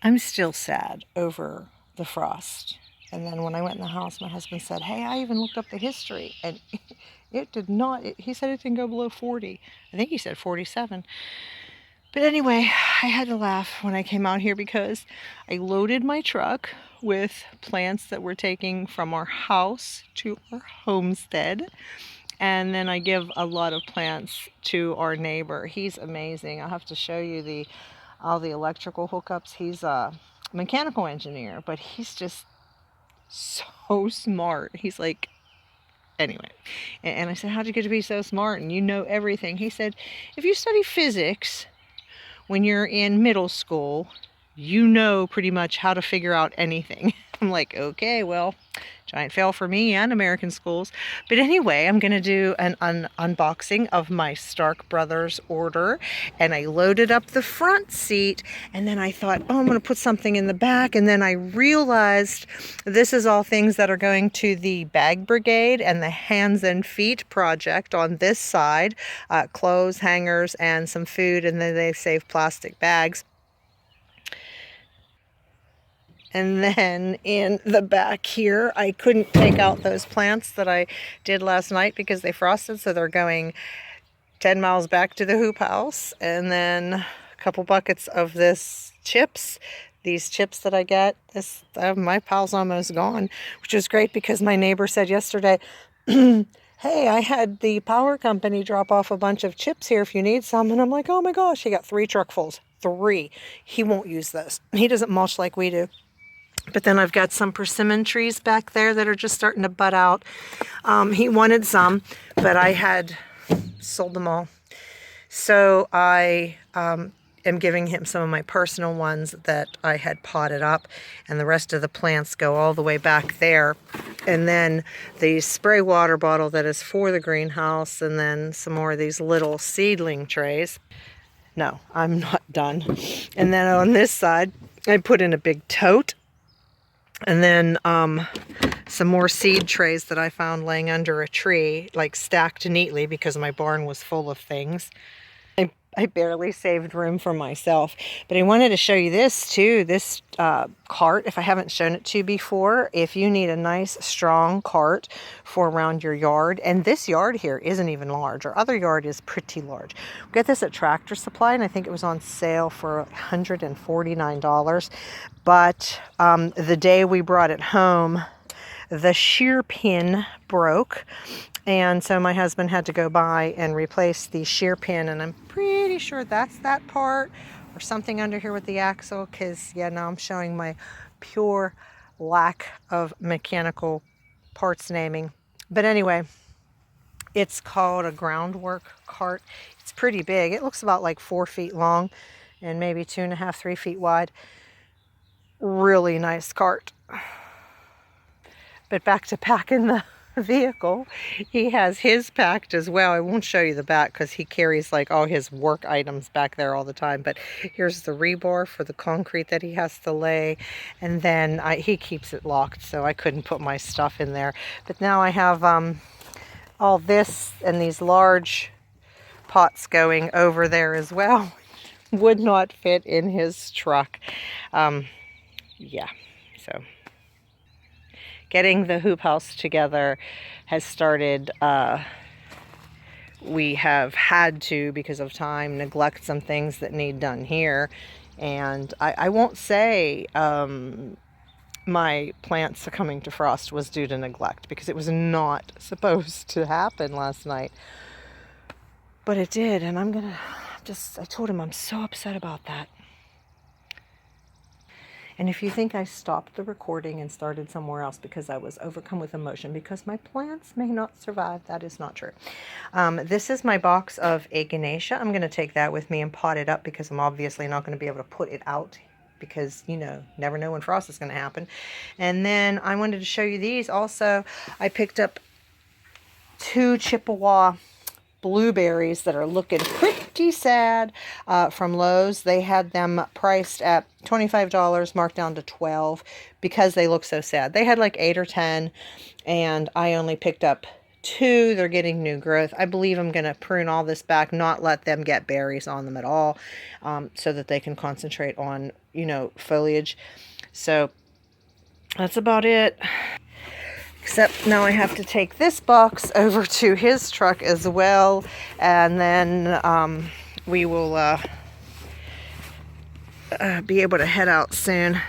I'm still sad over the frost. And then when I went in the house, my husband said, hey, I even looked up the history. And it did not, he said it didn't go below 40. I think he said 47. But anyway, I had to laugh when I came out here because I loaded my truck with plants that we're taking from our house to our homestead. And then I give a lot of plants to our neighbor. He's amazing. I'll have to show you all the electrical hookups. He's a mechanical engineer, but he's just so smart. He's like, anyway. And I said, how'd you get to be so smart and you know everything? He said, if you study physics when you're in middle school, you know pretty much how to figure out anything. I'm like, okay, well, giant fail for me and American schools. But anyway, I'm going to do an unboxing of my Stark Brothers order. And I loaded up the front seat. And then I thought, oh, I'm going to put something in the back. And then I realized this is all things that are going to the Bag Brigade and the Hands and Feet project on this side. Clothes, hangers, and some food. And then they save plastic bags. And then in the back here, I couldn't take out those plants that I did last night because they frosted. So they're going 10 miles back to the hoop house. And then a couple buckets of this chips. These chips that I get, my pile's almost gone, which is great because my neighbor said yesterday, hey, I had the power company drop off a bunch of chips here if you need some. And I'm like, oh my gosh, he got 3 truckfuls. 3. He won't use those. He doesn't mulch like we do. But then I've got some persimmon trees back there that are just starting to bud out. He wanted some, but I had sold them all. So I am giving him some of my personal ones that I had potted up, and the rest of the plants go all the way back there. And then the spray water bottle that is for the greenhouse, and then some more of these little seedling trays. No, I'm not done. And then on this side, I put in a big tote. And then some more seed trays that I found laying under a tree, like stacked neatly because my barn was full of things. I barely saved room for myself. But I wanted to show you this too, this cart, if I haven't shown it to you before. If you need a nice strong cart for around your yard, and this yard here isn't even large, our other yard is pretty large. We got this at Tractor Supply, and I think it was on sale for $149. But the day we brought it home, the shear pin broke. And so my husband had to go by and replace the shear pin, and I'm pretty sure that's that part or something under here with the axle, because yeah, now I'm showing my pure lack of mechanical parts naming. But anyway, it's called a groundwork cart. It's pretty big. It looks about like 4 feet long and maybe 2.5, 3 feet wide. Really nice cart. But back to packing the vehicle, he has his packed as well. I won't show you the back because he carries like all his work items back there all the time. But here's the rebar for the concrete that he has to lay, and then he keeps it locked, so I couldn't put my stuff in there. But now I have all this and these large pots going over there as well. Would not fit in his truck. Yeah, so getting the hoop house together has started. We have had to, because of time, neglect some things that need done here. And I won't say my plants succumbing to frost was due to neglect, because it was not supposed to happen last night. But it did, and I told him I'm so upset about that. And if you think I stopped the recording and started somewhere else because I was overcome with emotion because my plants may not survive, that is not true. This is my box of echinacea. I'm going to take that with me and pot it up because I'm obviously not going to be able to put it out because, you know, never know when frost is going to happen. And then I wanted to show you these also. I picked up 2 Chippewa blueberries that are looking pretty sad from Lowe's. They had them priced at $25, marked down to $12 because they look so sad. They had like 8 or 10, and I only picked up Two, they're getting new growth. I believe I'm going to prune all this back, not let them get berries on them at all, so that they can concentrate on, you know, foliage. So that's about it. Except now I have to take this box over to his truck as well, and then we will be able to head out soon.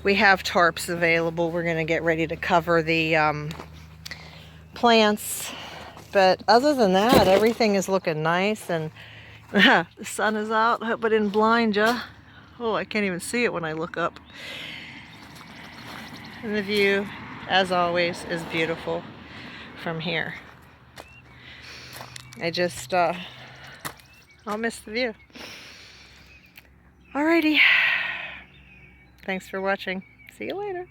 We have tarps available. We're going to get ready to cover the plants, but other than that, everything is looking nice, and the sun is out. I hope I didn't blind ya. Oh, I can't even see it when I look up. And the view, as always, is beautiful from here. I'll miss the view. Alrighty. Thanks for watching. See you later.